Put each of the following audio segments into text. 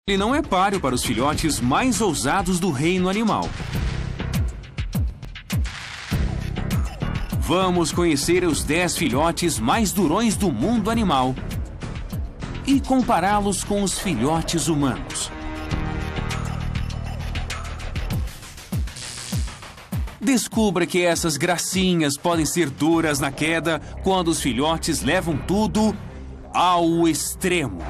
Ele não é páreo para os filhotes mais ousados do reino animal. Vamos conhecer os 10 filhotes mais durões do mundo animal e compará-los com os filhotes humanos. Descubra que essas gracinhas podem ser duras na queda quando os filhotes levam tudo ao extremo.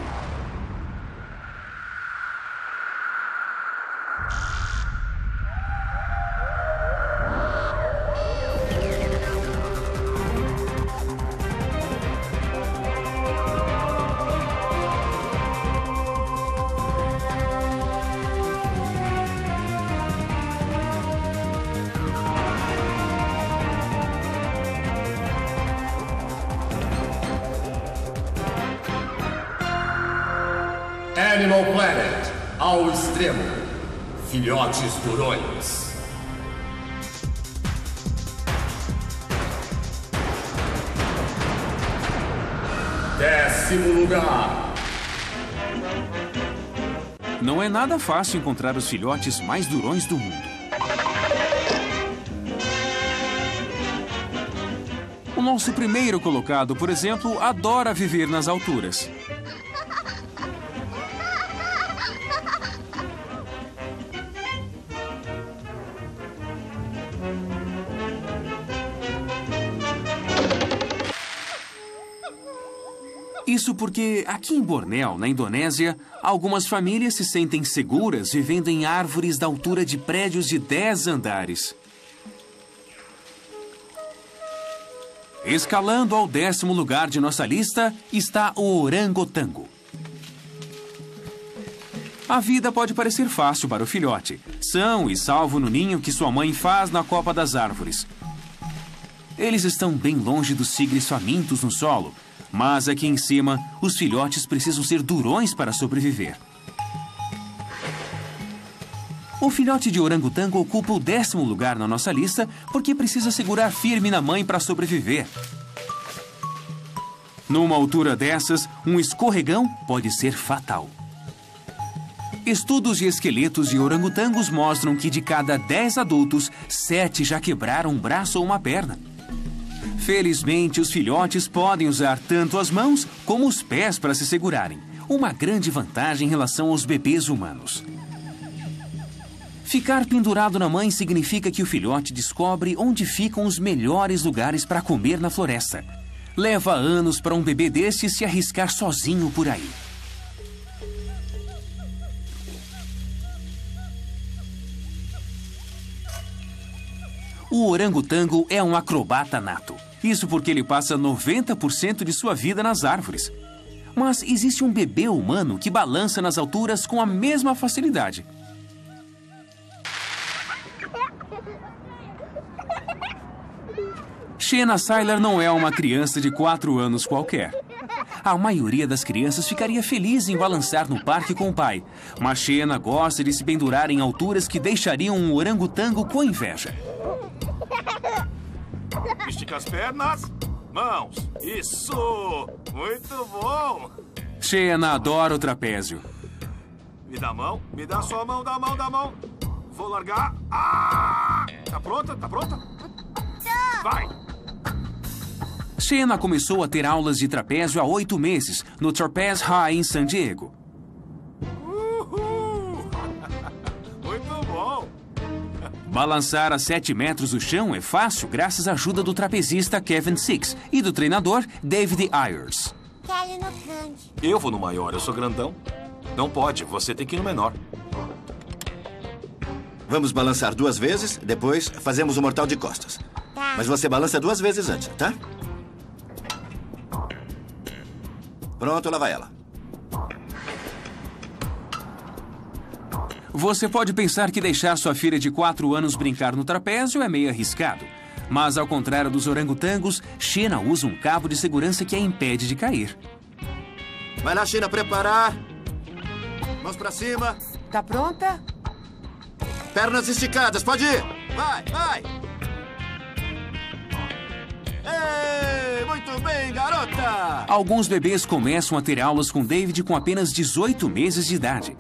Animal Planet, ao extremo. Filhotes durões. Décimo lugar. Não é nada fácil encontrar os filhotes mais durões do mundo. O nosso primeiro colocado, por exemplo, adora viver nas alturas. Isso porque aqui em Bornéu, na Indonésia, algumas famílias se sentem seguras vivendo em árvores da altura de prédios de 10 andares. Escalando ao 10º lugar de nossa lista está o orangotango. A vida pode parecer fácil para o filhote, são e salvo no ninho que sua mãe faz na copa das árvores. Eles estão bem longe dos tigres famintos no solo, mas aqui em cima, os filhotes precisam ser durões para sobreviver. O filhote de orangotango ocupa o 10º lugar na nossa lista porque precisa segurar firme na mãe para sobreviver. Numa altura dessas, um escorregão pode ser fatal. Estudos de esqueletos de orangotangos mostram que de cada 10 adultos, 7 já quebraram um braço ou uma perna. Felizmente, os filhotes podem usar tanto as mãos como os pés para se segurarem. Uma grande vantagem em relação aos bebês humanos. Ficar pendurado na mãe significa que o filhote descobre onde ficam os melhores lugares para comer na floresta. Leva anos para um bebê desse se arriscar sozinho por aí. O orangotango é um acrobata nato. Isso porque ele passa 90% de sua vida nas árvores. Mas existe um bebê humano que balança nas alturas com a mesma facilidade. Shena Seiler não é uma criança de 4 anos qualquer. A maioria das crianças ficaria feliz em balançar no parque com o pai. Mas Shena gosta de se pendurar em alturas que deixariam um orangotango com inveja. Estica as pernas, mãos. Isso! Muito bom! Shena adora o trapézio. Me dá a mão, me dá só a mão, dá a mão, dá a mão. Vou largar. Ah! Tá pronta? Tá pronta? Vai! Shena começou a ter aulas de trapézio há 8 meses, no Trapeze High em San Diego. Uhul! Muito bom! Balançar a 7 metros do chão é fácil graças à ajuda do trapezista Kevin Six e do treinador David Ayers. Quero ir no grande. Eu vou no maior, eu sou grandão. Não pode, você tem que ir no menor. Vamos balançar 2 vezes, depois fazemos o mortal de costas. Tá. Mas você balança 2 vezes antes, tá? Pronto, lá vai ela. Você pode pensar que deixar sua filha de 4 anos brincar no trapézio é meio arriscado. Mas, ao contrário dos orangotangos, Shena usa um cabo de segurança que a impede de cair. Vai lá, Shena, preparar. Mãos pra cima. Tá pronta? Pernas esticadas, pode ir. Vai, vai. Ei, muito bem, garota. Alguns bebês começam a ter aulas com David com apenas 18 meses de idade.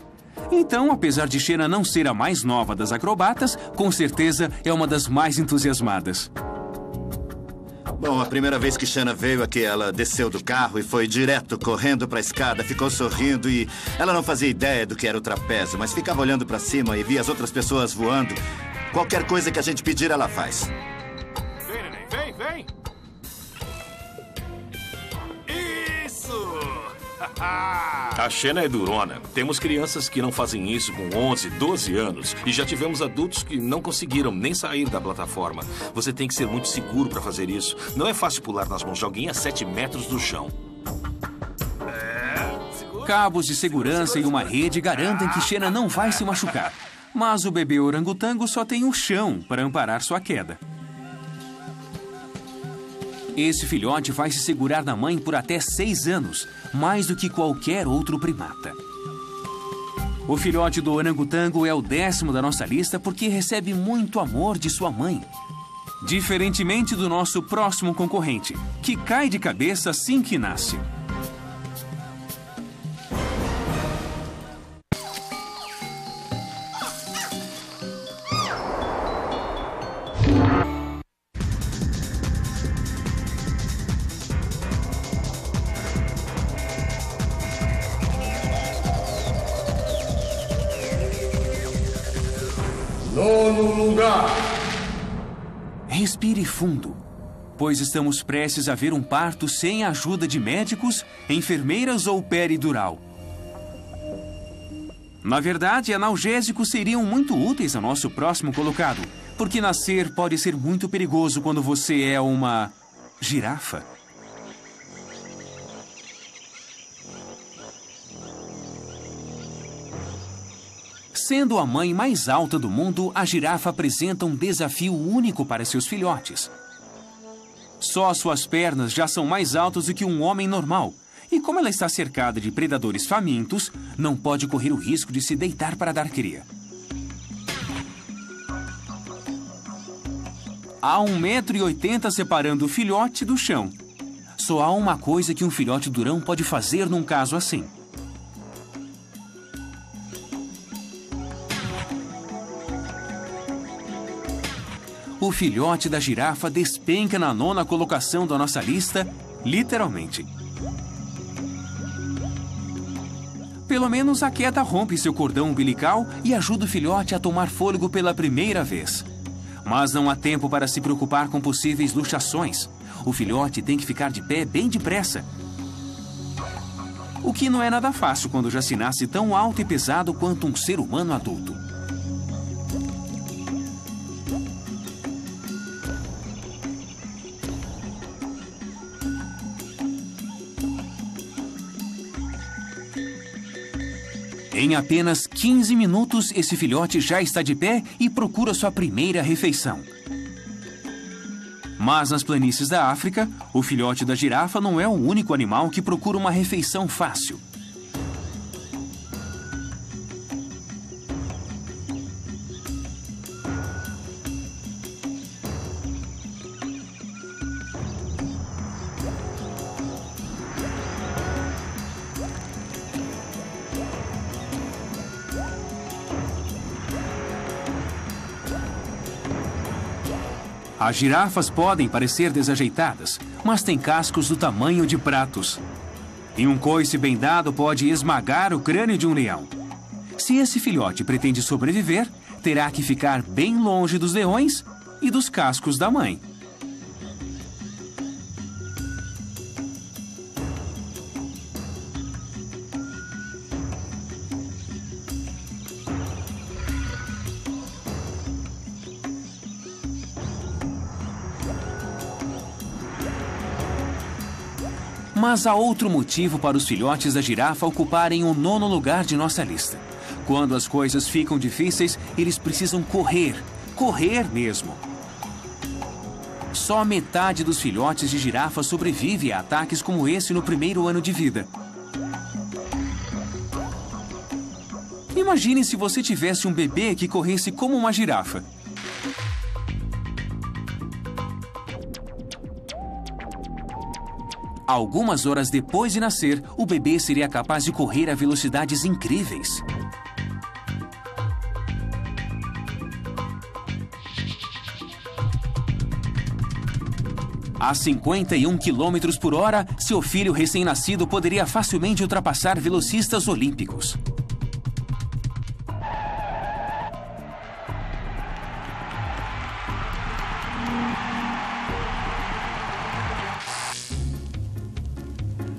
Então, apesar de Xena não ser a mais nova das acrobatas, com certeza é uma das mais entusiasmadas. Bom, a primeira vez que Xena veio aqui, ela desceu do carro e foi direto correndo para a escada, ficou sorrindo e ela não fazia ideia do que era o trapézio, mas ficava olhando para cima e via as outras pessoas voando. Qualquer coisa que a gente pedir, ela faz. Vem, neném, vem! Isso! A Xena é durona. Temos crianças que não fazem isso com 11, 12 anos. E já tivemos adultos que não conseguiram nem sair da plataforma. Você tem que ser muito seguro para fazer isso. Não é fácil pular nas mãos de alguém a 7 metros do chão. Cabos de segurança e uma rede garantem que Xena não vai se machucar. Mas o bebê orangotango só tem o chão para amparar sua queda. Esse filhote vai se segurar na mãe por até 6 anos, mais do que qualquer outro primata. O filhote do orangotango é o 10º da nossa lista porque recebe muito amor de sua mãe. Diferentemente do nosso próximo concorrente, que cai de cabeça assim que nasce. Nono lugar. Respire fundo, pois estamos prestes a ver um parto sem a ajuda de médicos, enfermeiras ou peridural. Na verdade, analgésicos seriam muito úteis ao nosso próximo colocado, porque nascer pode ser muito perigoso quando você é uma girafa. Sendo a mãe mais alta do mundo, a girafa apresenta um desafio único para seus filhotes. Só suas pernas já são mais altas do que um homem normal. E como ela está cercada de predadores famintos, não pode correr o risco de se deitar para dar cria. Há 1,80 m separando o filhote do chão. Só há uma coisa que um filhote durão pode fazer num caso assim. O filhote da girafa despenca na 9ª colocação da nossa lista, literalmente. Pelo menos a queda rompe seu cordão umbilical e ajuda o filhote a tomar fôlego pela primeira vez. Mas não há tempo para se preocupar com possíveis luxações. O filhote tem que ficar de pé bem depressa. O que não é nada fácil quando já se nasce tão alto e pesado quanto um ser humano adulto. Em apenas 15 minutos, esse filhote já está de pé e procura sua primeira refeição. Mas nas planícies da África, o filhote da girafa não é o único animal que procura uma refeição fácil. As girafas podem parecer desajeitadas, mas têm cascos do tamanho de pratos. E um coice bem dado pode esmagar o crânio de um leão. Se esse filhote pretende sobreviver, terá que ficar bem longe dos leões e dos cascos da mãe. Mas há outro motivo para os filhotes da girafa ocuparem o 9º lugar de nossa lista. Quando as coisas ficam difíceis, eles precisam correr. Correr mesmo. Só metade dos filhotes de girafa sobrevive a ataques como esse no primeiro ano de vida. Imagine se você tivesse um bebê que corresse como uma girafa. Algumas horas depois de nascer, o bebê seria capaz de correr a velocidades incríveis. A 51 km por hora, seu filho recém-nascido poderia facilmente ultrapassar velocistas olímpicos.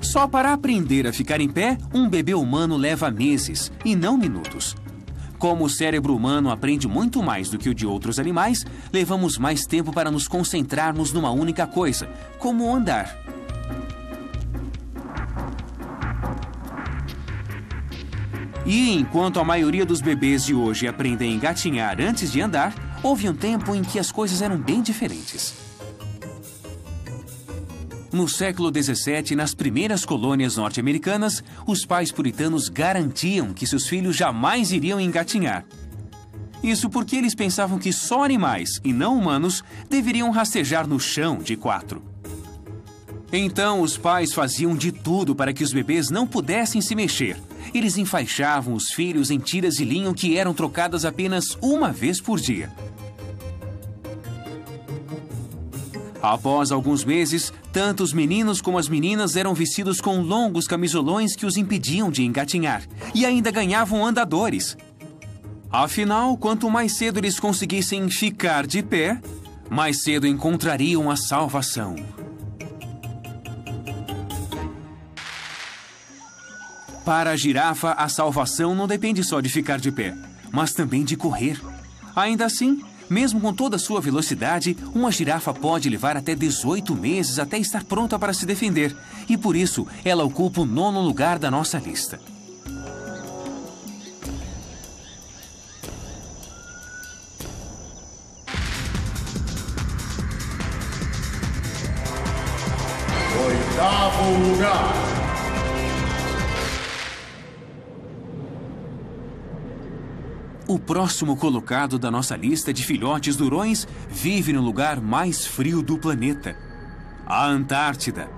Só para aprender a ficar em pé, um bebê humano leva meses, e não minutos. Como o cérebro humano aprende muito mais do que o de outros animais, levamos mais tempo para nos concentrarmos numa única coisa, como andar. E enquanto a maioria dos bebês de hoje aprendem a engatinhar antes de andar, houve um tempo em que as coisas eram bem diferentes. No século XVII, nas primeiras colônias norte-americanas, os pais puritanos garantiam que seus filhos jamais iriam engatinhar. Isso porque eles pensavam que só animais, e não humanos, deveriam rastejar no chão de 4. Então, os pais faziam de tudo para que os bebês não pudessem se mexer. Eles enfaixavam os filhos em tiras de linho que eram trocadas apenas uma vez por dia. Após alguns meses, tanto os meninos como as meninas eram vestidos com longos camisolões que os impediam de engatinhar, e ainda ganhavam andadores. Afinal, quanto mais cedo eles conseguissem ficar de pé, mais cedo encontrariam a salvação. Para a girafa, a salvação não depende só de ficar de pé, mas também de correr. Ainda assim, mesmo com toda a sua velocidade, uma girafa pode levar até 18 meses até estar pronta para se defender. E por isso, ela ocupa o 9º lugar da nossa lista. Oitavo lugar. O próximo colocado da nossa lista de filhotes durões vive no lugar mais frio do planeta, a Antártida.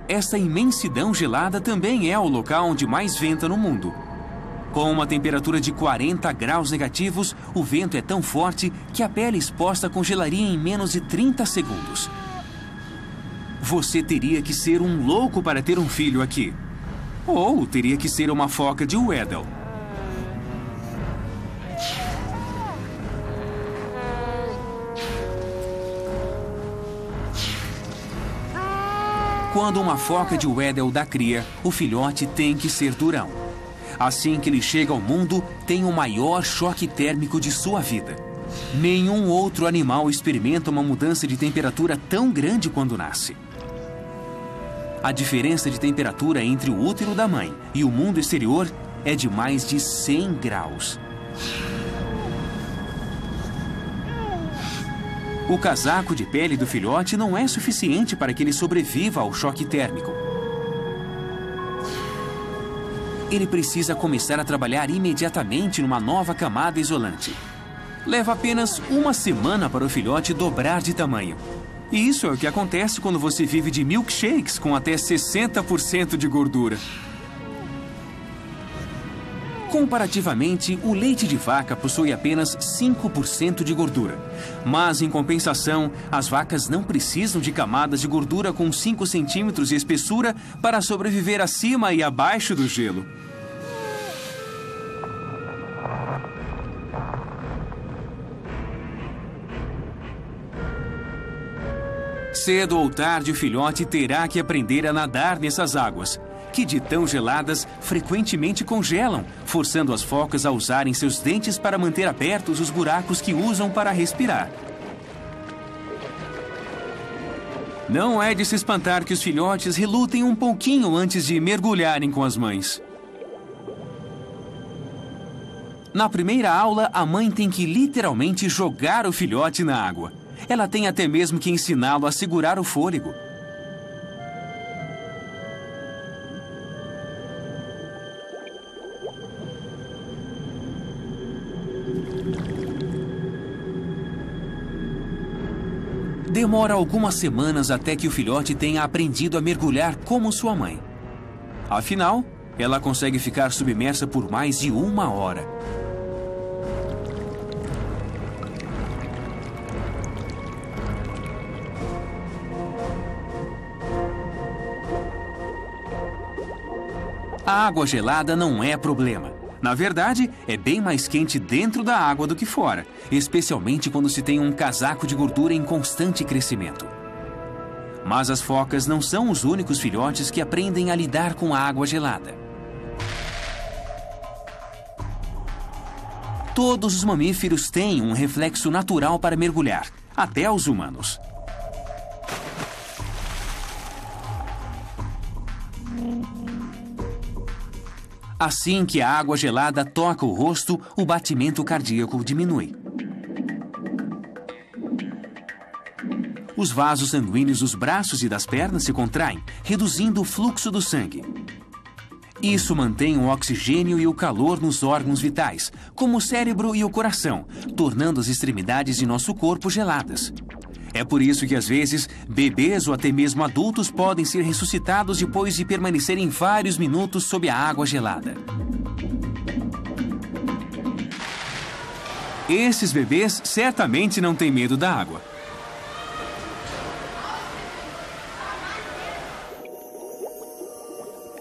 Essa imensidão gelada também é o local onde mais venta no mundo. Com uma temperatura de 40 graus negativos, o vento é tão forte que a pele exposta congelaria em menos de 30 segundos. Você teria que ser um louco para ter um filho aqui. Ou teria que ser uma foca de Weddell. Quando uma foca de Weddell dá cria, o filhote tem que ser durão. Assim que ele chega ao mundo, tem o maior choque térmico de sua vida. Nenhum outro animal experimenta uma mudança de temperatura tão grande quando nasce. A diferença de temperatura entre o útero da mãe e o mundo exterior é de mais de 100 graus. O casaco de pele do filhote não é suficiente para que ele sobreviva ao choque térmico. Ele precisa começar a trabalhar imediatamente numa nova camada isolante. Leva apenas uma semana para o filhote dobrar de tamanho. E isso é o que acontece quando você vive de milkshakes com até 60% de gordura. Comparativamente, o leite de vaca possui apenas 5% de gordura. Mas, em compensação, as vacas não precisam de camadas de gordura com 5 centímetros de espessura para sobreviver acima e abaixo do gelo. Cedo ou tarde, o filhote terá que aprender a nadar nessas águas, que de tão geladas frequentemente congelam, forçando as focas a usarem seus dentes para manter abertos os buracos que usam para respirar. Não é de se espantar que os filhotes relutem um pouquinho antes de mergulharem com as mães. Na primeira aula, a mãe tem que literalmente jogar o filhote na água. Ela tem até mesmo que ensiná-lo a segurar o fôlego. Demora algumas semanas até que o filhote tenha aprendido a mergulhar como sua mãe. Afinal, ela consegue ficar submersa por mais de 1 hora. A água gelada não é problema. Na verdade, é bem mais quente dentro da água do que fora, especialmente quando se tem um casaco de gordura em constante crescimento. Mas as focas não são os únicos filhotes que aprendem a lidar com a água gelada. Todos os mamíferos têm um reflexo natural para mergulhar, até os humanos. Assim que a água gelada toca o rosto, o batimento cardíaco diminui. Os vasos sanguíneos dos braços e das pernas se contraem, reduzindo o fluxo do sangue. Isso mantém o oxigênio e o calor nos órgãos vitais, como o cérebro e o coração, tornando as extremidades de nosso corpo geladas. É por isso que, às vezes, bebês ou até mesmo adultos podem ser ressuscitados depois de permanecerem vários minutos sob a água gelada. Esses bebês certamente não têm medo da água.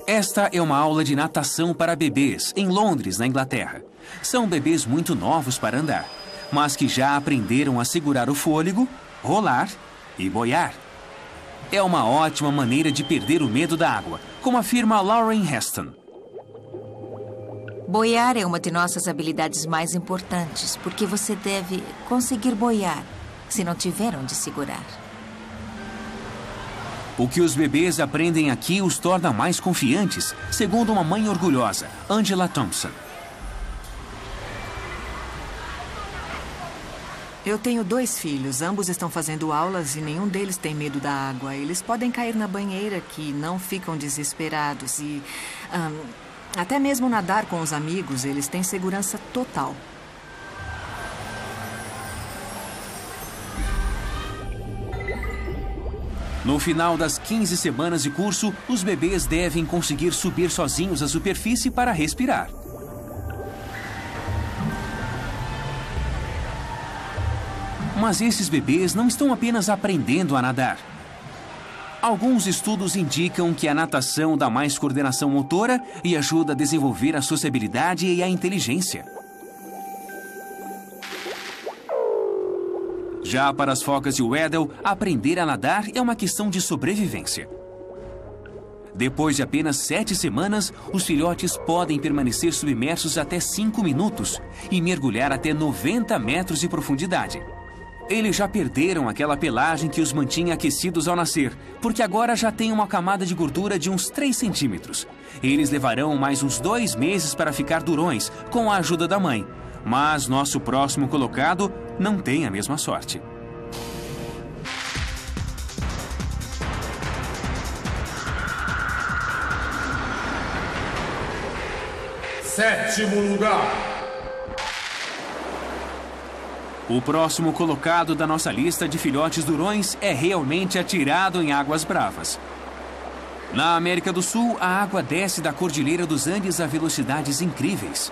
Esta é uma aula de natação para bebês, em Londres, na Inglaterra. São bebês muito novos para andar, mas que já aprenderam a segurar o fôlego, rolar e boiar. É uma ótima maneira de perder o medo da água, como afirma Lauren Heston. Boiar é uma de nossas habilidades mais importantes, porque você deve conseguir boiar se não tiver onde segurar. O que os bebês aprendem aqui os torna mais confiantes, segundo uma mãe orgulhosa, Angela Thompson. Eu tenho 2 filhos, ambos estão fazendo aulas e nenhum deles tem medo da água. Eles podem cair na banheira, que não ficam desesperados e até mesmo nadar com os amigos, eles têm segurança total. No final das 15 semanas de curso, os bebês devem conseguir subir sozinhos à superfície para respirar. Mas esses bebês não estão apenas aprendendo a nadar. Alguns estudos indicam que a natação dá mais coordenação motora e ajuda a desenvolver a sociabilidade e a inteligência. Já para as focas de Weddell, aprender a nadar é uma questão de sobrevivência. Depois de apenas 7 semanas, os filhotes podem permanecer submersos até 5 minutos e mergulhar até 90 metros de profundidade. Eles já perderam aquela pelagem que os mantinha aquecidos ao nascer, porque agora já têm uma camada de gordura de uns 3 centímetros. Eles levarão mais uns 2 meses para ficar durões, com a ajuda da mãe. Mas nosso próximo colocado não tem a mesma sorte. Sétimo lugar. O próximo colocado da nossa lista de filhotes durões é realmente atirado em águas bravas. Na América do Sul, a água desce da Cordilheira dos Andes a velocidades incríveis.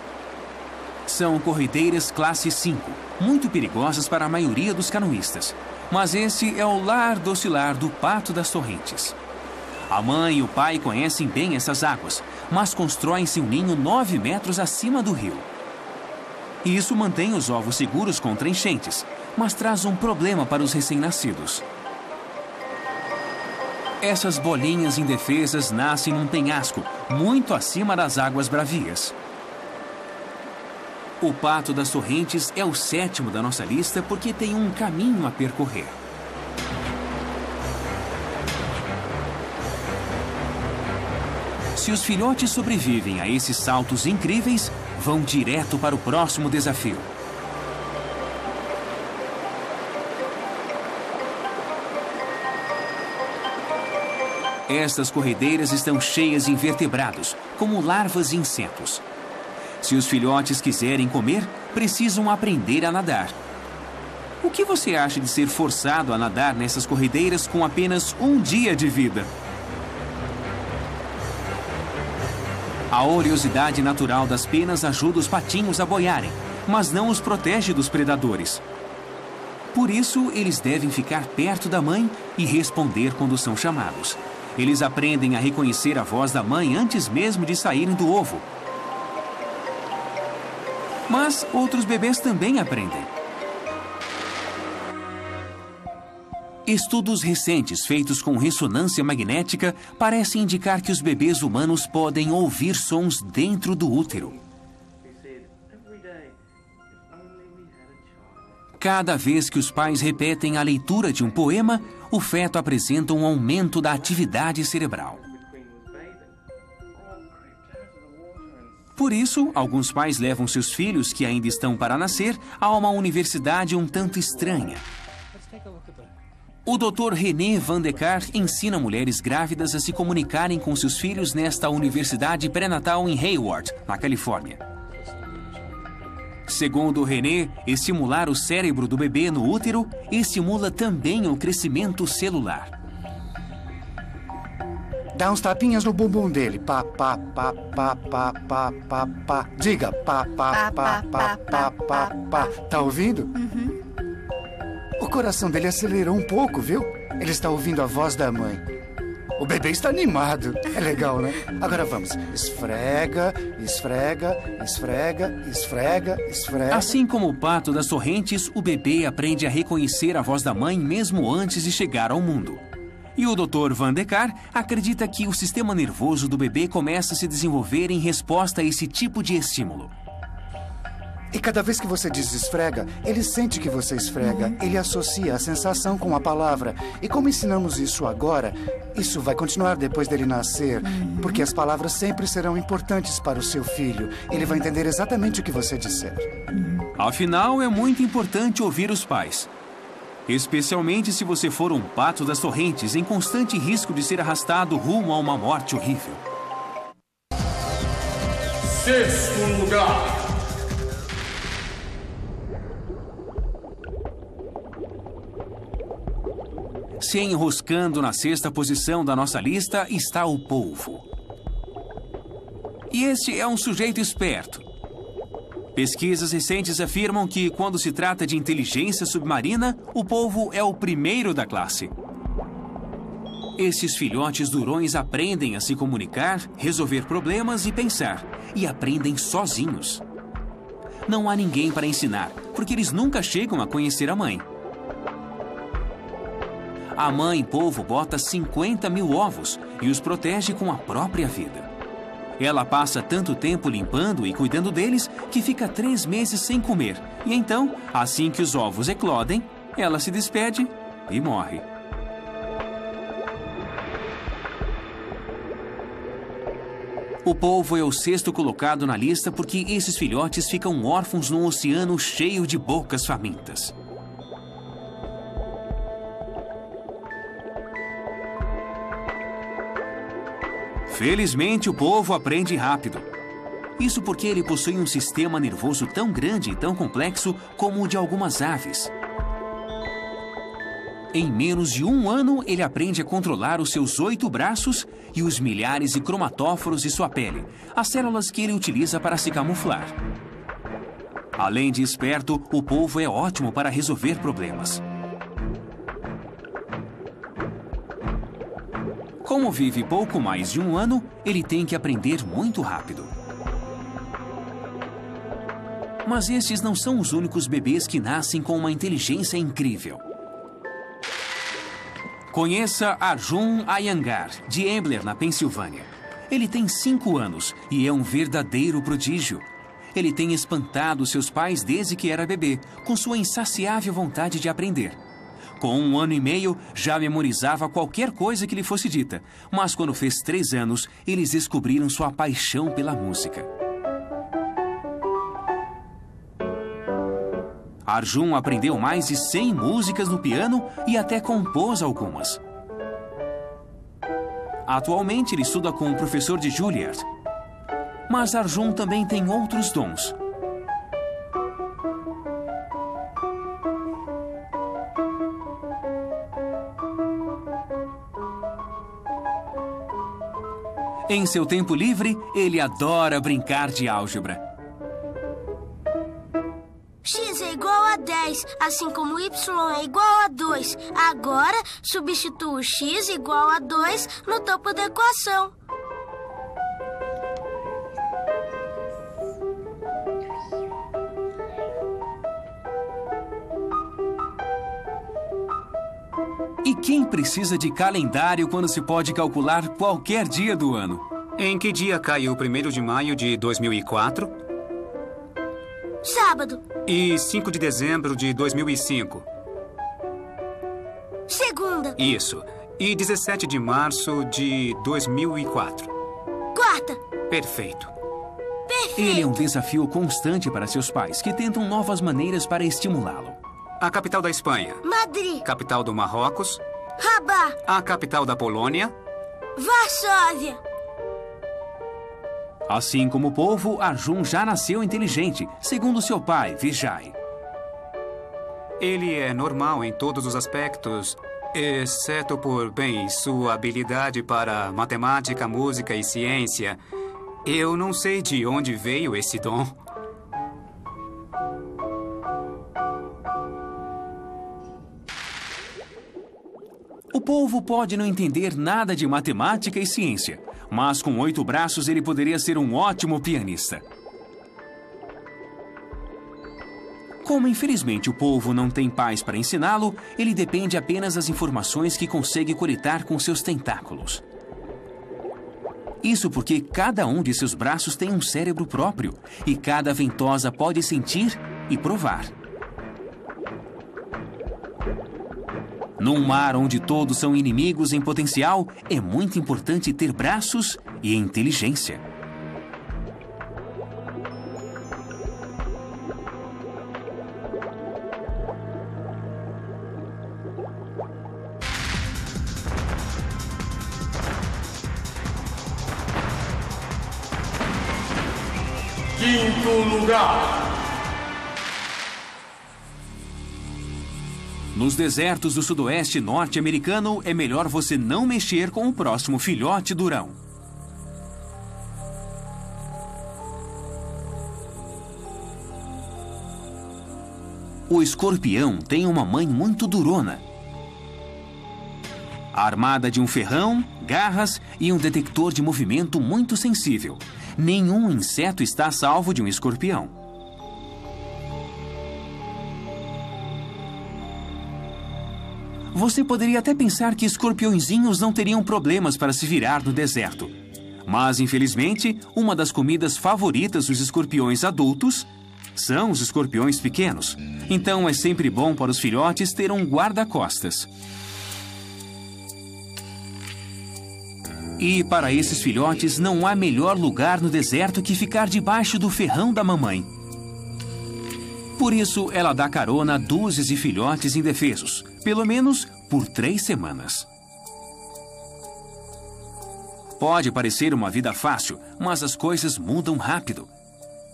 São corredeiras classe 5, muito perigosas para a maioria dos canoístas. Mas esse é o lar docilar do Pato das Torrentes. A mãe e o pai conhecem bem essas águas, mas constroem seu ninho 9 metros acima do rio. E isso mantém os ovos seguros contra enchentes, mas traz um problema para os recém-nascidos. Essas bolinhas indefesas nascem num penhasco, muito acima das águas bravias. O Pato das Torrentes é o 7º da nossa lista porque tem um caminho a percorrer. Se os filhotes sobrevivem a esses saltos incríveis, vão direto para o próximo desafio. Estas corredeiras estão cheias de invertebrados, como larvas e insetos. Se os filhotes quiserem comer, precisam aprender a nadar. O que você acha de ser forçado a nadar nessas corredeiras com apenas um dia de vida? A oleosidade natural das penas ajuda os patinhos a boiarem, mas não os protege dos predadores. Por isso, eles devem ficar perto da mãe e responder quando são chamados. Eles aprendem a reconhecer a voz da mãe antes mesmo de saírem do ovo. Mas outros bebês também aprendem. Estudos recentes feitos com ressonância magnética parecem indicar que os bebês humanos podem ouvir sons dentro do útero. Cada vez que os pais repetem a leitura de um poema, o feto apresenta um aumento da atividade cerebral. Por isso, alguns pais levam seus filhos, que ainda estão para nascer, a uma universidade um tanto estranha. O Dr. René Van de Kar ensina mulheres grávidas a se comunicarem com seus filhos nesta universidade pré-natal em Hayward, na Califórnia. Segundo René, estimular o cérebro do bebê no útero estimula também o crescimento celular. Dá uns tapinhas no bumbum dele. Pá, pá, pá, pá, pá, pá, pá, pá. Diga pá, pá, pá, pá, pá, pá, pá. Tá ouvindo? Uhum. O coração dele acelerou um pouco, viu? Ele está ouvindo a voz da mãe. O bebê está animado. É legal, né? Agora vamos. Esfrega, esfrega, esfrega, esfrega, esfrega. Assim como o pato das torrentes, o bebê aprende a reconhecer a voz da mãe mesmo antes de chegar ao mundo. E o Dr. Van de Kar acredita que o sistema nervoso do bebê começa a se desenvolver em resposta a esse tipo de estímulo. E cada vez que você diz esfrega, ele sente que você esfrega. Ele associa a sensação com a palavra. E como ensinamos isso agora, isso vai continuar depois dele nascer. Porque as palavras sempre serão importantes para o seu filho. Ele vai entender exatamente o que você disser. Afinal, é muito importante ouvir os pais. Especialmente se você for um pato das torrentes em constante risco de ser arrastado rumo a uma morte horrível. 6º lugar. Se enroscando na 6ª posição da nossa lista está o polvo. E este é um sujeito esperto. Pesquisas recentes afirmam que, quando se trata de inteligência submarina, o polvo é o primeiro da classe. Esses filhotes durões aprendem a se comunicar, resolver problemas e pensar, e aprendem sozinhos. Não há ninguém para ensinar, porque eles nunca chegam a conhecer a mãe. A mãe polvo bota 50 mil ovos e os protege com a própria vida. Ela passa tanto tempo limpando e cuidando deles que fica 3 meses sem comer. E então, assim que os ovos eclodem, ela se despede e morre. O polvo é o 6º colocado na lista porque esses filhotes ficam órfãos num oceano cheio de bocas famintas. Felizmente, o polvo aprende rápido. Isso porque ele possui um sistema nervoso tão grande e tão complexo como o de algumas aves. Em menos de 1 ano, ele aprende a controlar os seus 8 braços e os milhares de cromatóforos de sua pele, as células que ele utiliza para se camuflar. Além de esperto, o polvo é ótimo para resolver problemas. Como vive pouco mais de 1 ano, ele tem que aprender muito rápido. Mas estes não são os únicos bebês que nascem com uma inteligência incrível. Conheça Arjun Iyengar, de Ambler, na Pensilvânia. Ele tem 5 anos e é um verdadeiro prodígio. Ele tem espantado seus pais desde que era bebê, com sua insaciável vontade de aprender. Com 1 ano e meio, já memorizava qualquer coisa que lhe fosse dita. Mas quando fez 3 anos, eles descobriram sua paixão pela música. Arjun aprendeu mais de 100 músicas no piano e até compôs algumas. Atualmente, ele estuda com o professor de Juilliard. Mas Arjun também tem outros dons. Em seu tempo livre, ele adora brincar de álgebra. X é igual a 10, assim como Y é igual a 2. Agora, substituo X igual a 2 no topo da equação. E quem precisa de calendário quando se pode calcular qualquer dia do ano? Em que dia cai o 1º de maio de 2004? Sábado. E 5 de dezembro de 2005? Segunda. Isso. E 17 de março de 2004? Quarta. Perfeito. Ele é um desafio constante para seus pais, que tentam novas maneiras para estimulá-lo. A capital da Espanha? Madrid. Capital do Marrocos? Rabat. A capital da Polônia? Varsóvia. Assim como o povo, Arjun já nasceu inteligente, segundo seu pai, Vijay. Ele é normal em todos os aspectos, exceto por, bem, sua habilidade para matemática, música e ciência. Eu não sei de onde veio esse dom. O povo pode não entender nada de matemática e ciência, mas com 8 braços ele poderia ser um ótimo pianista. Como infelizmente o povo não tem pais para ensiná-lo, ele depende apenas das informações que consegue coletar com seus tentáculos. Isso porque cada um de seus braços tem um cérebro próprio e cada ventosa pode sentir e provar. Num mar onde todos são inimigos em potencial, é muito importante ter braços e inteligência. Quinto lugar. Nos desertos do sudoeste norte-americano, é melhor você não mexer com o próximo filhote durão. O escorpião tem uma mãe muito durona, armada de um ferrão, garras e um detector de movimento muito sensível. Nenhum inseto está a salvo de um escorpião. Você poderia até pensar que escorpiõezinhos não teriam problemas para se virar no deserto. Mas, infelizmente, uma das comidas favoritas dos escorpiões adultos são os escorpiões pequenos. Então, é sempre bom para os filhotes ter um guarda-costas. E para esses filhotes, não há melhor lugar no deserto que ficar debaixo do ferrão da mamãe. Por isso, ela dá carona a dúzias de filhotes indefesos, pelo menos por 3 semanas. Pode parecer uma vida fácil, mas as coisas mudam rápido.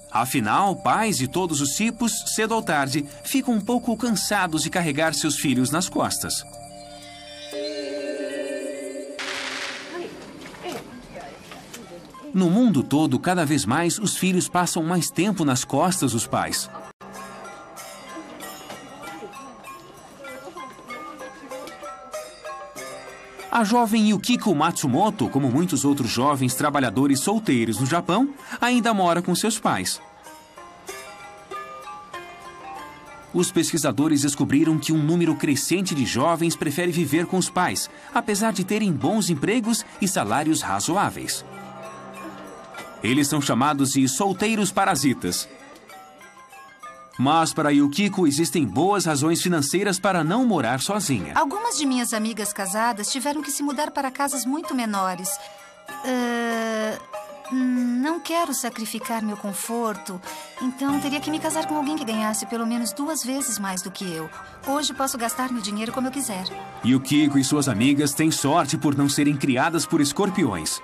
Afinal, pais de todos os tipos, cedo ou tarde, ficam um pouco cansados de carregar seus filhos nas costas. No mundo todo, cada vez mais, os filhos passam mais tempo nas costas dos pais. A jovem Yukiko Matsumoto, como muitos outros jovens trabalhadores solteiros no Japão, ainda mora com seus pais. Os pesquisadores descobriram que um número crescente de jovens prefere viver com os pais, apesar de terem bons empregos e salários razoáveis. Eles são chamados de solteiros parasitas. Mas para Yukiko existem boas razões financeiras para não morar sozinha. Algumas de minhas amigas casadas tiveram que se mudar para casas muito menores. Não quero sacrificar meu conforto, então teria que me casar com alguém que ganhasse pelo menos 2 vezes mais do que eu. Hoje posso gastar meu dinheiro como eu quiser. Yukiko e suas amigas têm sorte por não serem criadas por escorpiões.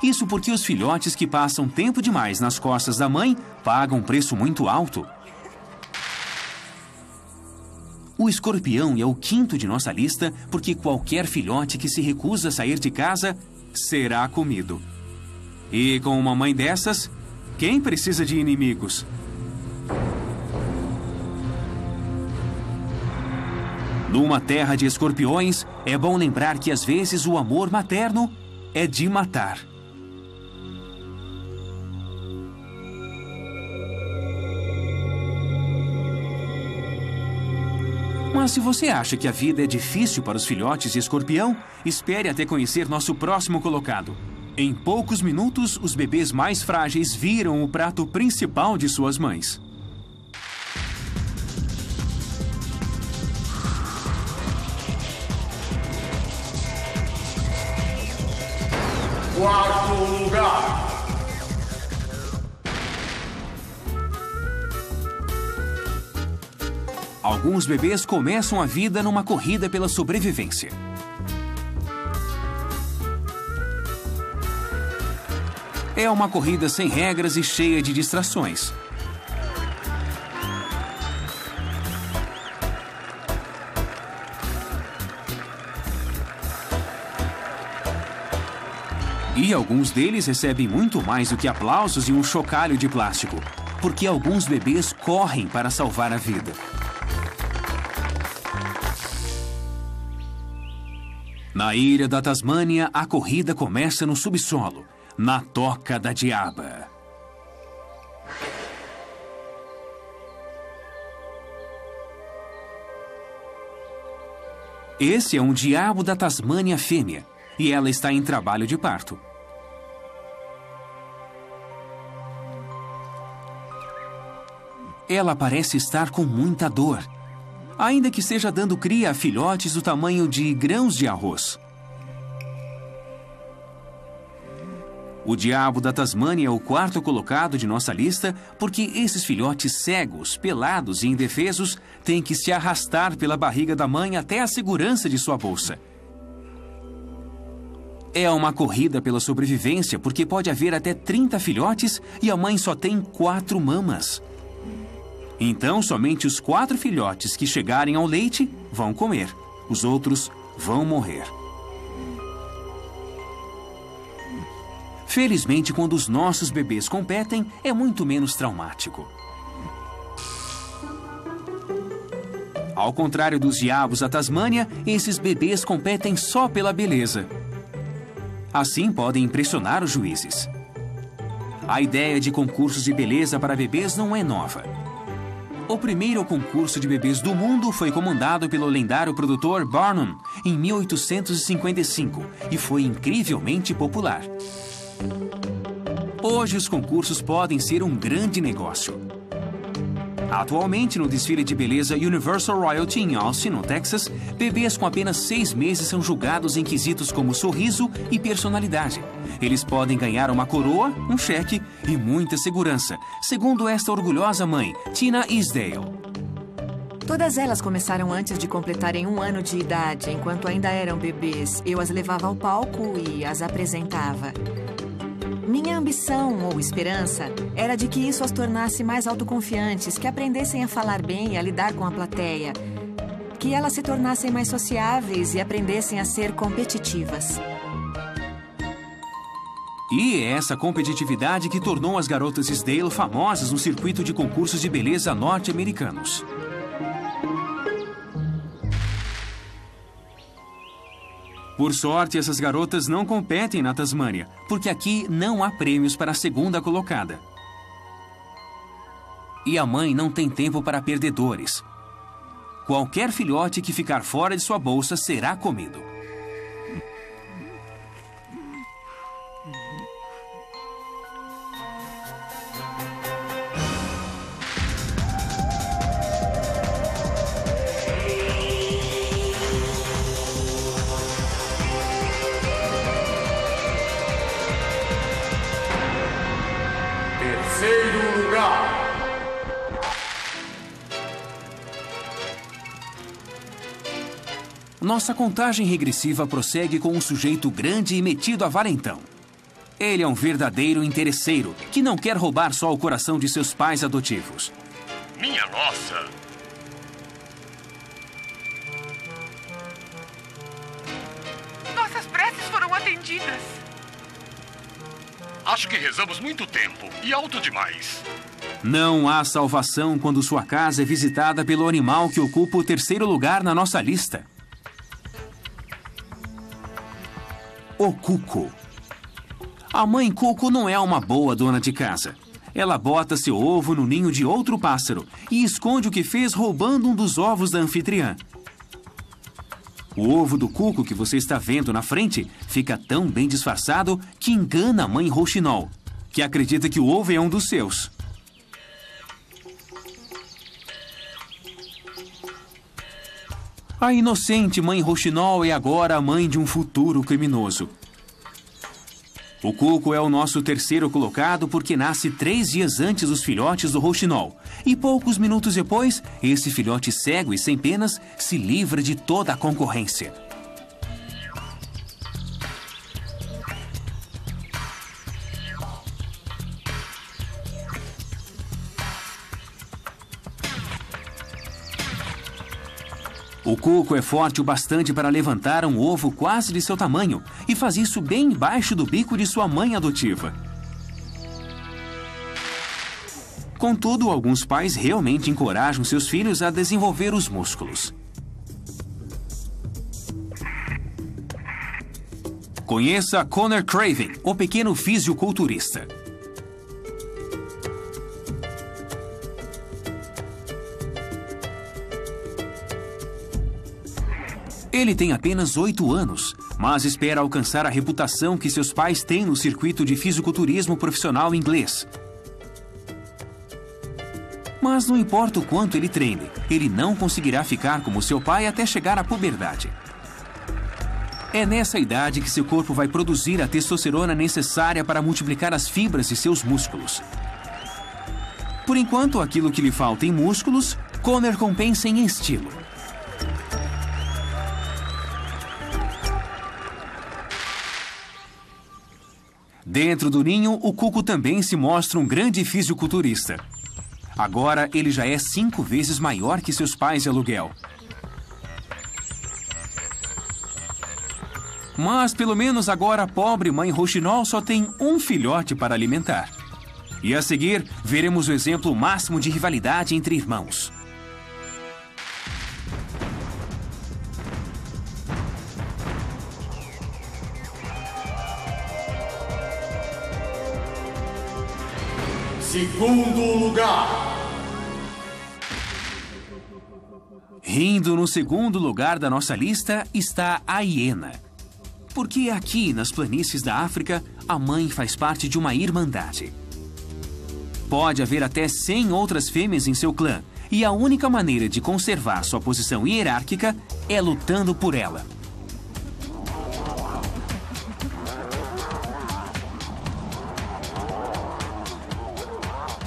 Isso porque os filhotes que passam tempo demais nas costas da mãe pagam um preço muito alto. O escorpião é o 5º de nossa lista porque qualquer filhote que se recusa a sair de casa será comido. E com uma mãe dessas, quem precisa de inimigos? Numa terra de escorpiões, é bom lembrar que às vezes o amor materno é de matar. Mas se você acha que a vida é difícil para os filhotes de escorpião, espere até conhecer nosso próximo colocado. Em poucos minutos, os bebês mais frágeis viram o prato principal de suas mães. Quarto lugar. Alguns bebês começam a vida numa corrida pela sobrevivência. É uma corrida sem regras e cheia de distrações. E alguns deles recebem muito mais do que aplausos e um chocalho de plástico, porque alguns bebês correm para salvar a vida. Na ilha da Tasmânia, a corrida começa no subsolo, na Toca da Diaba. Esse é um diabo da Tasmânia fêmea, e ela está em trabalho de parto. Ela parece estar com muita dor, ainda que esteja dando cria a filhotes do tamanho de grãos de arroz. O diabo da Tasmânia é o quarto colocado de nossa lista porque esses filhotes cegos, pelados e indefesos têm que se arrastar pela barriga da mãe até a segurança de sua bolsa. É uma corrida pela sobrevivência porque pode haver até 30 filhotes e a mãe só tem 4 mamas. Então, somente os 4 filhotes que chegarem ao leite vão comer. Os outros vão morrer. Felizmente, quando os nossos bebês competem, é muito menos traumático. Ao contrário dos diabos da Tasmânia, esses bebês competem só pela beleza. Assim, podem impressionar os juízes. A ideia de concursos de beleza para bebês não é nova. O primeiro concurso de bebês do mundo foi comandado pelo lendário produtor Barnum em 1855 e foi incrivelmente popular. Hoje, os concursos podem ser um grande negócio. Atualmente, no desfile de beleza Universal Royalty em Austin, no Texas, bebês com apenas 6 meses são julgados em quesitos como sorriso e personalidade. Eles podem ganhar uma coroa, um cheque e muita segurança, segundo esta orgulhosa mãe, Tina Isdale. Todas elas começaram antes de completarem 1 ano de idade, enquanto ainda eram bebês. Eu as levava ao palco e as apresentava. Minha ambição ou esperança era de que isso as tornasse mais autoconfiantes, que aprendessem a falar bem e a lidar com a plateia, que elas se tornassem mais sociáveis e aprendessem a ser competitivas. E é essa competitividade que tornou as garotas Isdale famosas no circuito de concursos de beleza norte-americanos. Por sorte, essas garotas não competem na Tasmânia, porque aqui não há prêmios para a segunda colocada. E a mãe não tem tempo para perdedores. Qualquer filhote que ficar fora de sua bolsa será comido. Terceiro lugar. Nossa contagem regressiva prossegue com um sujeito grande e metido a valentão. Ele é um verdadeiro interesseiro que não quer roubar só o coração de seus pais adotivos. Minha nossa! Nossas preces foram atendidas. Acho que rezamos muito tempo e alto demais. Não há salvação quando sua casa é visitada pelo animal que ocupa o 3º lugar na nossa lista. O cuco. A mãe cuco não é uma boa dona de casa. Ela bota seu ovo no ninho de outro pássaro e esconde o que fez roubando um dos ovos da anfitriã. O ovo do cuco que você está vendo na frente fica tão bem disfarçado que engana a mãe rouxinol, que acredita que o ovo é um dos seus. A inocente mãe rouxinol é agora a mãe de um futuro criminoso. O cuco é o nosso 3º colocado porque nasce 3 dias antes dos filhotes do rouxinol. E poucos minutos depois, esse filhote cego e sem penas se livra de toda a concorrência. O cuco é forte o bastante para levantar um ovo quase de seu tamanho e faz isso bem embaixo do bico de sua mãe adotiva. Contudo, alguns pais realmente encorajam seus filhos a desenvolver os músculos. Conheça Conor Craven, o pequeno fisiculturista. Ele tem apenas 8 anos, mas espera alcançar a reputação que seus pais têm no circuito de fisiculturismo profissional inglês. Mas não importa o quanto ele treine, ele não conseguirá ficar como seu pai até chegar à puberdade. É nessa idade que seu corpo vai produzir a testosterona necessária para multiplicar as fibras de seus músculos. Por enquanto, aquilo que lhe falta em músculos, Conor compensa em estilo. Dentro do ninho, o cuco também se mostra um grande fisiculturista. Agora, ele já é 5 vezes maior que seus pais de aluguel. Mas, pelo menos agora, a pobre mãe rouxinol só tem um filhote para alimentar. E a seguir, veremos o exemplo máximo de rivalidade entre irmãos. Segundo lugar. Rindo no 2º lugar da nossa lista está a hiena. Porque aqui, nas planícies da África, a mãe faz parte de uma irmandade. Pode haver até 100 outras fêmeas em seu clã, e a única maneira de conservar sua posição hierárquica é lutando por ela.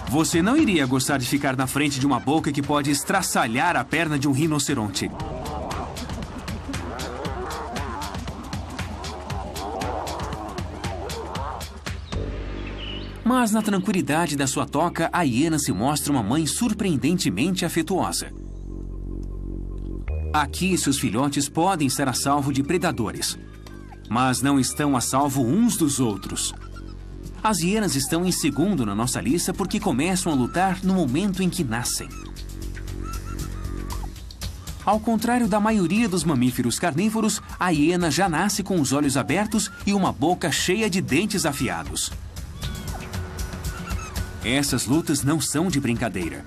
Você não iria gostar de ficar na frente de uma boca que pode estraçalhar a perna de um rinoceronte. Mas na tranquilidade da sua toca, a hiena se mostra uma mãe surpreendentemente afetuosa. Aqui, seus filhotes podem estar a salvo de predadores, mas não estão a salvo uns dos outros. As hienas estão em 2º na nossa lista porque começam a lutar no momento em que nascem. Ao contrário da maioria dos mamíferos carnívoros, a hiena já nasce com os olhos abertos e uma boca cheia de dentes afiados. Essas lutas não são de brincadeira.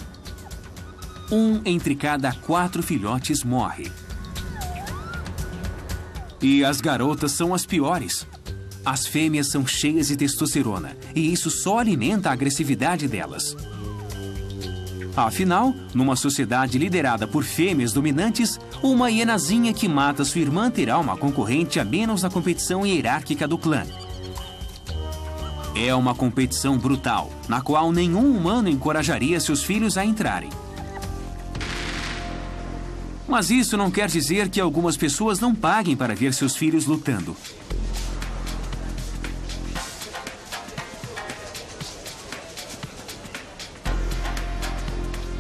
1 entre cada 4 filhotes morre. E as garotas são as piores. As fêmeas são cheias de testosterona, e isso só alimenta a agressividade delas. Afinal, numa sociedade liderada por fêmeas dominantes, uma hienazinha que mata sua irmã terá uma concorrente a menos na competição hierárquica do clã. É uma competição brutal, na qual nenhum humano encorajaria seus filhos a entrarem. Mas isso não quer dizer que algumas pessoas não paguem para ver seus filhos lutando.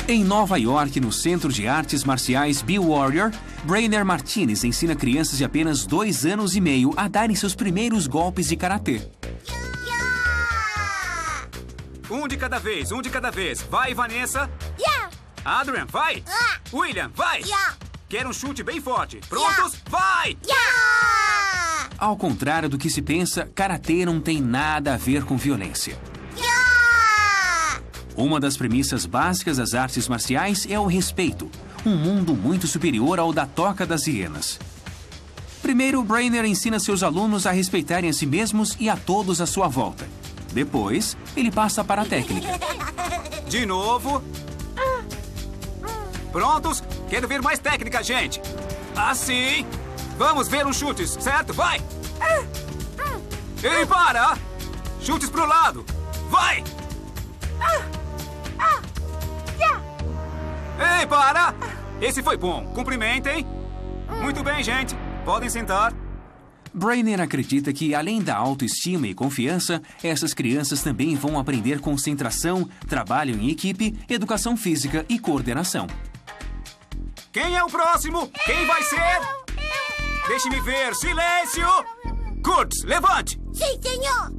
Em Nova York, no Centro de Artes Marciais Bill Warrior, Brainer Martinez ensina crianças de apenas 2 anos e meio a darem seus primeiros golpes de karatê. Um de cada vez, um de cada vez. Vai, Vanessa. Yeah. Adrian, vai. William, vai. Yeah. Quero um chute bem forte. Prontos? Vai! Yeah. Ao contrário do que se pensa, karatê não tem nada a ver com violência. Yeah. Uma das premissas básicas das artes marciais é o respeito, um mundo muito superior ao da Toca das Hienas. Primeiro, Brainer ensina seus alunos a respeitarem a si mesmos e a todos à sua volta. Depois, ele passa para a técnica. De novo. Prontos? Quero ver mais técnica, gente. Assim. Vamos ver uns chutes, certo? Vai! Ei, para! Chutes pro lado. Vai! Ei, para! Esse foi bom. Cumprimentem. Muito bem, gente. Podem sentar. Brainer acredita que, além da autoestima e confiança, essas crianças também vão aprender concentração, trabalho em equipe, educação física e coordenação. Quem é o próximo? Quem vai ser? Deixe-me ver. Silêncio! Kurtz, levante! Sim, senhor!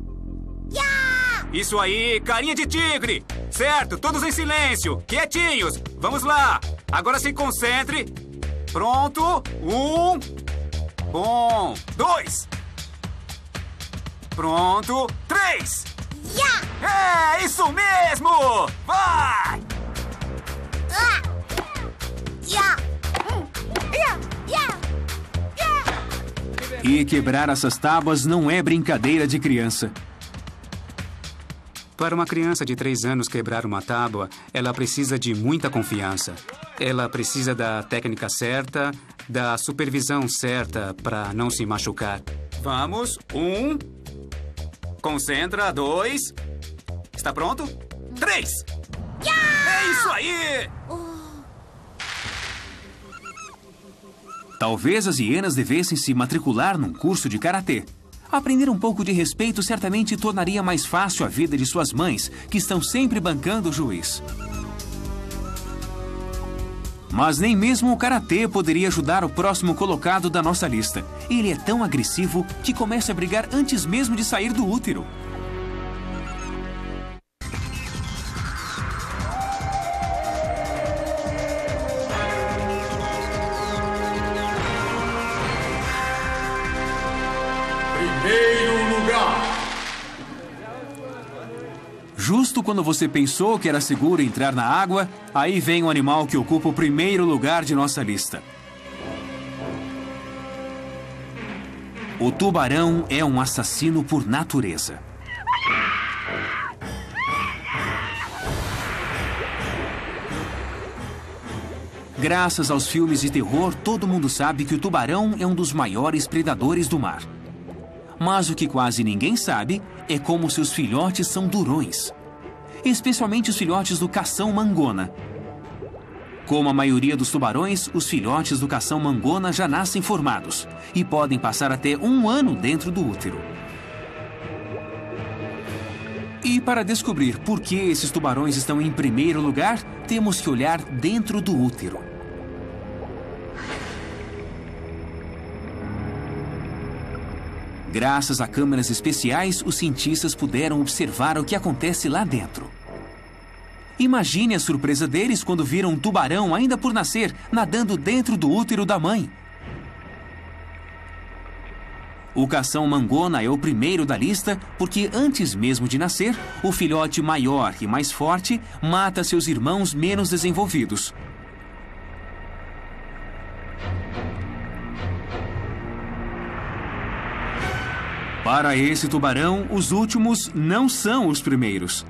Yeah! Isso aí, carinha de tigre! Certo, todos em silêncio, quietinhos. Vamos lá. Agora se concentre. Pronto. 1. Bom. 2. Pronto. 3. Yeah! É, isso mesmo! Vai! Yeah! Yeah! Yeah! E quebrar essas tábuas não é brincadeira de criança. Para uma criança de 3 anos quebrar uma tábua, ela precisa de muita confiança. Ela precisa da técnica certa, da supervisão certa para não se machucar. Vamos. 1. Concentra. 2. Está pronto? 3. É isso aí! Talvez as hienas devessem se matricular num curso de karatê. Aprender um pouco de respeito certamente tornaria mais fácil a vida de suas mães, que estão sempre bancando o juiz. Mas nem mesmo o karatê poderia ajudar o próximo colocado da nossa lista. Ele é tão agressivo que começa a brigar antes mesmo de sair do útero. Primeiro lugar. Justo quando você pensou que era seguro entrar na água, aí vem o animal que ocupa o primeiro lugar de nossa lista. O tubarão é um assassino por natureza. Graças aos filmes de terror, todo mundo sabe que o tubarão é um dos maiores predadores do mar. Mas o que quase ninguém sabe é como seus filhotes são durões. Especialmente os filhotes do cação-mangona. Como a maioria dos tubarões, os filhotes do cação-mangona já nascem formados e podem passar até 1 ano dentro do útero. E para descobrir por que esses tubarões estão em primeiro lugar, temos que olhar dentro do útero. Graças a câmeras especiais, os cientistas puderam observar o que acontece lá dentro. Imagine a surpresa deles quando viram um tubarão ainda por nascer, nadando dentro do útero da mãe. O cação-mangona é o primeiro da lista porque antes mesmo de nascer, o filhote maior e mais forte mata seus irmãos menos desenvolvidos. Para esse tubarão, os últimos não são os primeiros.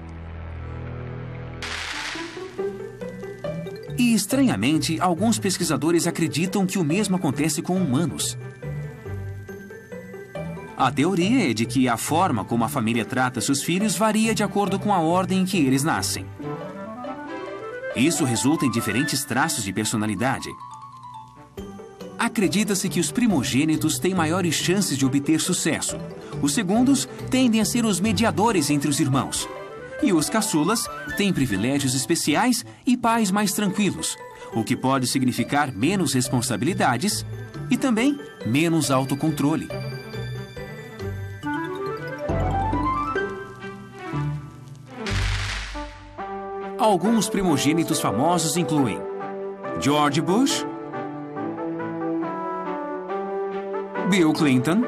E, estranhamente, alguns pesquisadores acreditam que o mesmo acontece com humanos. A teoria é de que a forma como a família trata seus filhos varia de acordo com a ordem em que eles nascem. Isso resulta em diferentes traços de personalidade. Acredita-se que os primogênitos têm maiores chances de obter sucesso. Os segundos tendem a ser os mediadores entre os irmãos. E os caçulas têm privilégios especiais e pais mais tranquilos, o que pode significar menos responsabilidades e também menos autocontrole. Alguns primogênitos famosos incluem George Bush, Bill Clinton,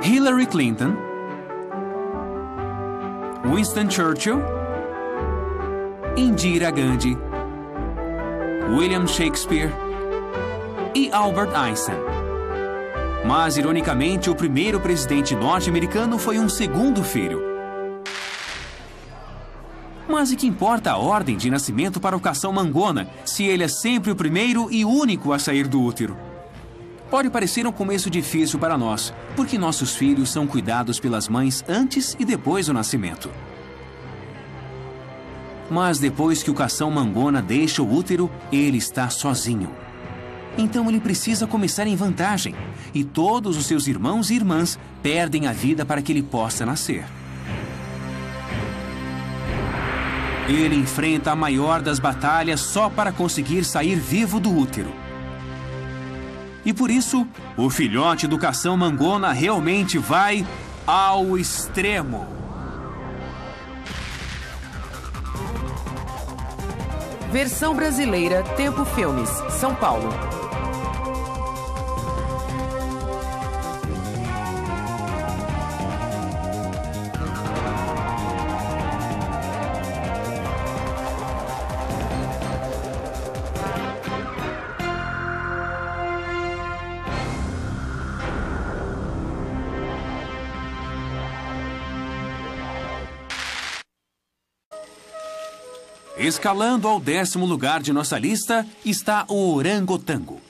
Hillary Clinton, Winston Churchill, Indira Gandhi, William Shakespeare e Albert Einstein. Mas, ironicamente, o primeiro presidente norte-americano foi um segundo filho. Mas e que importa a ordem de nascimento para o Cação Mangona, se ele é sempre o primeiro e único a sair do útero? Pode parecer um começo difícil para nós, porque nossos filhos são cuidados pelas mães antes e depois do nascimento. Mas depois que o Cação Mangona deixa o útero, ele está sozinho. Então ele precisa começar em vantagem, e todos os seus irmãos e irmãs perdem a vida para que ele possa nascer. Ele enfrenta a maior das batalhas só para conseguir sair vivo do útero. E por isso, o filhote do Cação Mangona realmente vai ao extremo. Versão brasileira, Tempo Filmes, São Paulo. Escalando ao 10º lugar de nossa lista está o orangotango.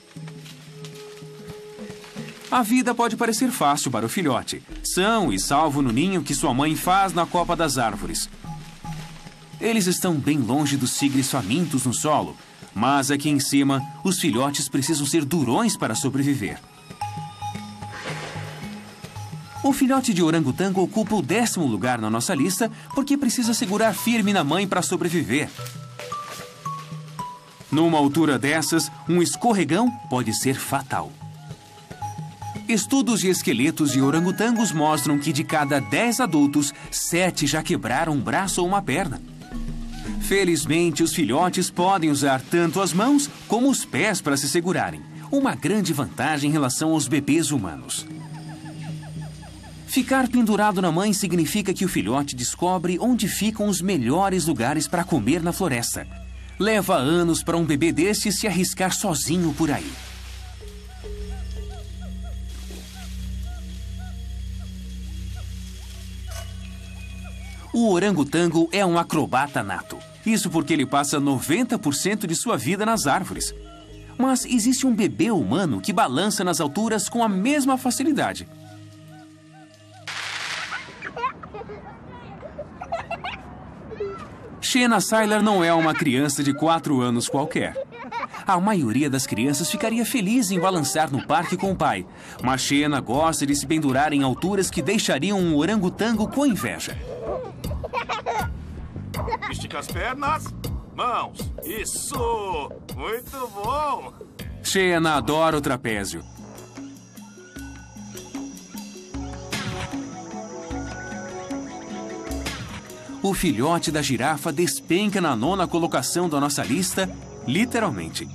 A vida pode parecer fácil para o filhote, são e salvo no ninho que sua mãe faz na copa das árvores. Eles estão bem longe dos tigres famintos no solo, mas aqui em cima, os filhotes precisam ser durões para sobreviver. O filhote de orangotango ocupa o 10º lugar na nossa lista porque precisa segurar firme na mãe para sobreviver. Numa altura dessas, um escorregão pode ser fatal. Estudos de esqueletos de orangotangos mostram que de cada 10 adultos, 7 já quebraram um braço ou uma perna. Felizmente, os filhotes podem usar tanto as mãos como os pés para se segurarem, uma grande vantagem em relação aos bebês humanos. Ficar pendurado na mãe significa que o filhote descobre onde ficam os melhores lugares para comer na floresta. Leva anos para um bebê desse se arriscar sozinho por aí. O orangotango é um acrobata nato. Isso porque ele passa 90% de sua vida nas árvores. Mas existe um bebê humano que balança nas alturas com a mesma facilidade. Shena Seiler não é uma criança de 4 anos qualquer. A maioria das crianças ficaria feliz em balançar no parque com o pai, mas Shena gosta de se pendurar em alturas que deixariam um orangotango com inveja. Estica as pernas, mãos. Isso! Muito bom! Shena adora o trapézio. O filhote da girafa despenca na 9ª colocação da nossa lista, literalmente.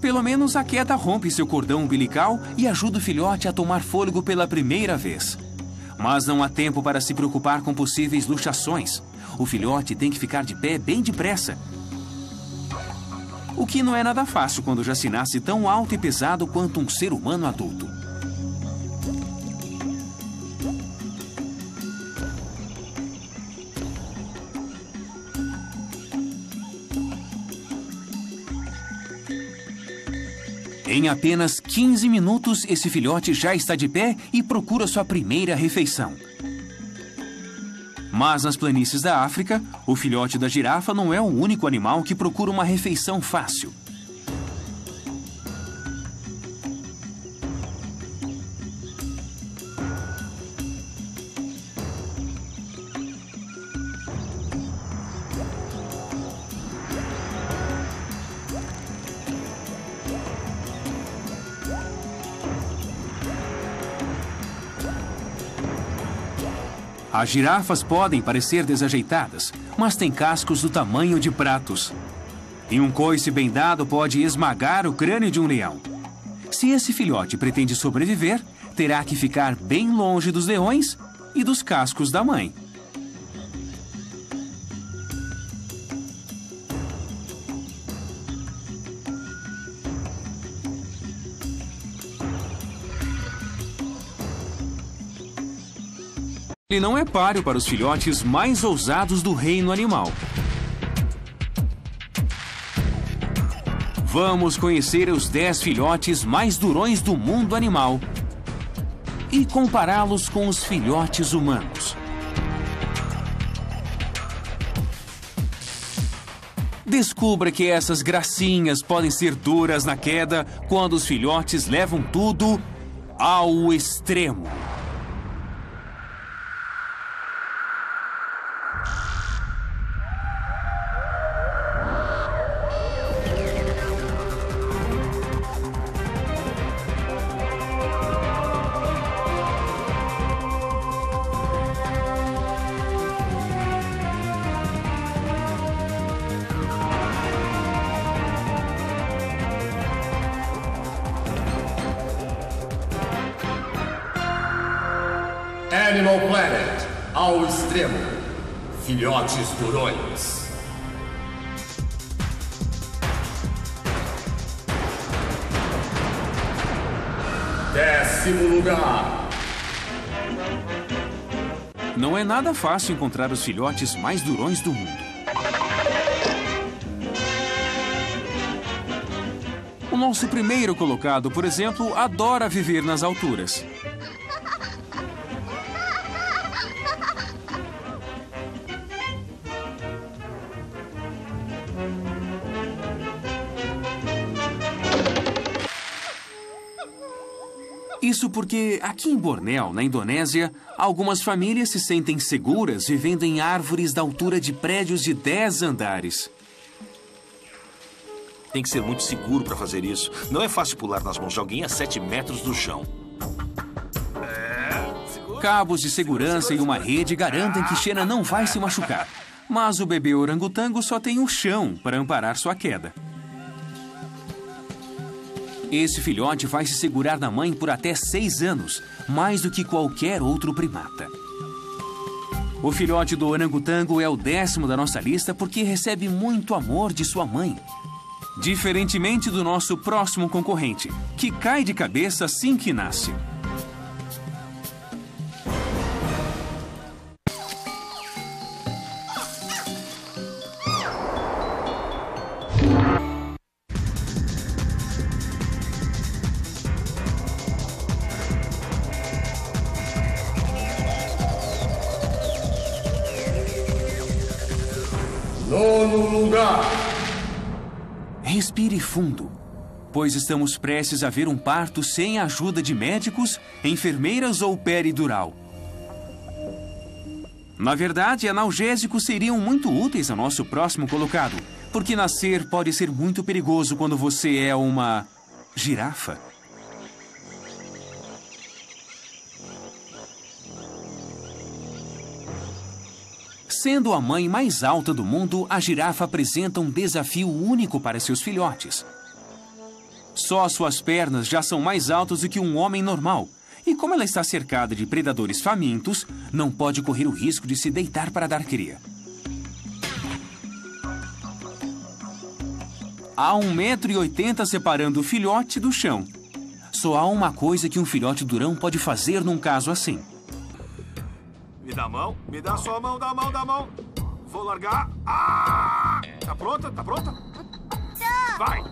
Pelo menos a queda rompe seu cordão umbilical e ajuda o filhote a tomar fôlego pela primeira vez. Mas não há tempo para se preocupar com possíveis luxações. O filhote tem que ficar de pé bem depressa. O que não é nada fácil quando já se nasce tão alto e pesado quanto um ser humano adulto. Em apenas 15 minutos, esse filhote já está de pé e procura sua primeira refeição. Mas nas planícies da África, o filhote da girafa não é o único animal que procura uma refeição fácil. As girafas podem parecer desajeitadas, mas têm cascos do tamanho de pratos. E um coice bem dado pode esmagar o crânio de um leão. Se esse filhote pretende sobreviver, terá que ficar bem longe dos leões e dos cascos da mãe. Ele não é páreo para os filhotes mais ousados do reino animal. Vamos conhecer os 10 filhotes mais durões do mundo animal e compará-los com os filhotes humanos. Descubra que essas gracinhas podem ser duras na queda quando os filhotes levam tudo ao extremo. Animal Planet, ao extremo. Filhotes durões. Décimo lugar. Não é nada fácil encontrar os filhotes mais durões do mundo. O nosso primeiro colocado, por exemplo, adora viver nas alturas. Isso porque aqui em Bornéu, na Indonésia, algumas famílias se sentem seguras vivendo em árvores da altura de prédios de 10 andares. Tem que ser muito seguro para fazer isso. Não é fácil pular nas mãos de alguém a 7 metros do chão. Cabos de segurança e uma rede garantem que Xena não vai se machucar. Mas o bebê orangotango só tem o chão para amparar sua queda. Esse filhote vai se segurar na mãe por até 6 anos, mais do que qualquer outro primata. O filhote do orangotango é o 10º da nossa lista porque recebe muito amor de sua mãe. Diferentemente do nosso próximo concorrente, que cai de cabeça assim que nasce. Nono lugar. Respire fundo, pois estamos prestes a ver um parto sem a ajuda de médicos, enfermeiras ou peridural. Na verdade, analgésicos seriam muito úteis ao nosso próximo colocado, porque nascer pode ser muito perigoso quando você é uma girafa. Sendo a mãe mais alta do mundo, a girafa apresenta um desafio único para seus filhotes. Só suas pernas já são mais altas do que um homem normal. E como ela está cercada de predadores famintos, não pode correr o risco de se deitar para dar cria. Há 1,80 m separando o filhote do chão. Só há uma coisa que um filhote durão pode fazer num caso assim. Me dá a mão, me dá só a mão, dá a mão, dá a mão. Vou largar. Ah! Tá pronta? Tá pronta? Vai!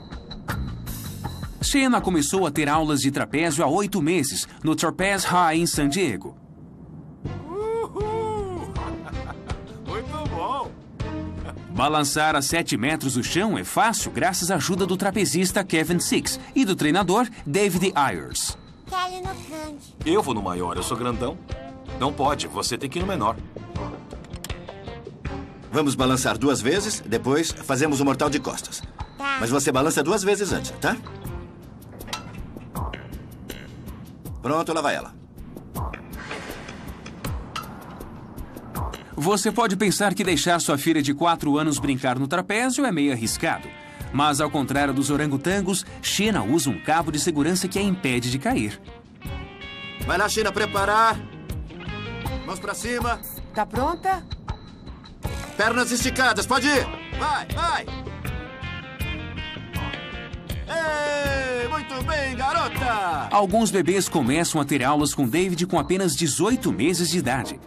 Xena começou a ter aulas de trapézio há 8 meses, no Trapeze High em San Diego. Uhul! Muito bom! Balançar a 7 metros do chão é fácil graças à ajuda do trapezista Kevin Six e do treinador David Ayers. Quero ir no grande. Eu vou no maior, eu sou grandão. Não pode, você tem que ir no menor. Vamos balançar 2 vezes, depois fazemos o mortal de costas. Tá. Mas você balança 2 vezes antes, tá? Pronto, lá vai ela. Você pode pensar que deixar sua filha de 4 anos brincar no trapézio é meio arriscado. Mas, ao contrário dos orangotangos, Xena usa um cabo de segurança que a impede de cair. Vai lá, Xena, preparar. Mãos pra cima. Tá pronta? Pernas esticadas, pode ir. Vai, vai. Ei, muito bem, garota. Alguns bebês começam a ter aulas com David com apenas 18 meses de idade.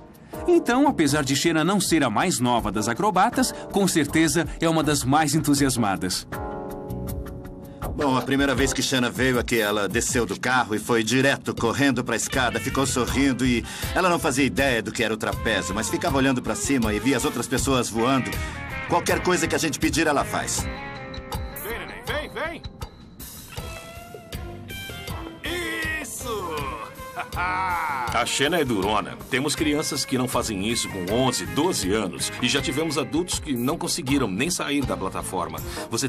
Então, apesar de Xena não ser a mais nova das acrobatas, com certeza é uma das mais entusiasmadas. Bom, a primeira vez que Xena veio aqui, ela desceu do carro e foi direto correndo para a escada, ficou sorrindo e ela não fazia ideia do que era o trapézio, mas ficava olhando para cima e via as outras pessoas voando. Qualquer coisa que a gente pedir, ela faz. Vem, neném, vem, vem. Isso! A Xena é durona. Temos crianças que não fazem isso com 11, 12 anos. E já tivemos adultos que não conseguiram nem sair da plataforma. Você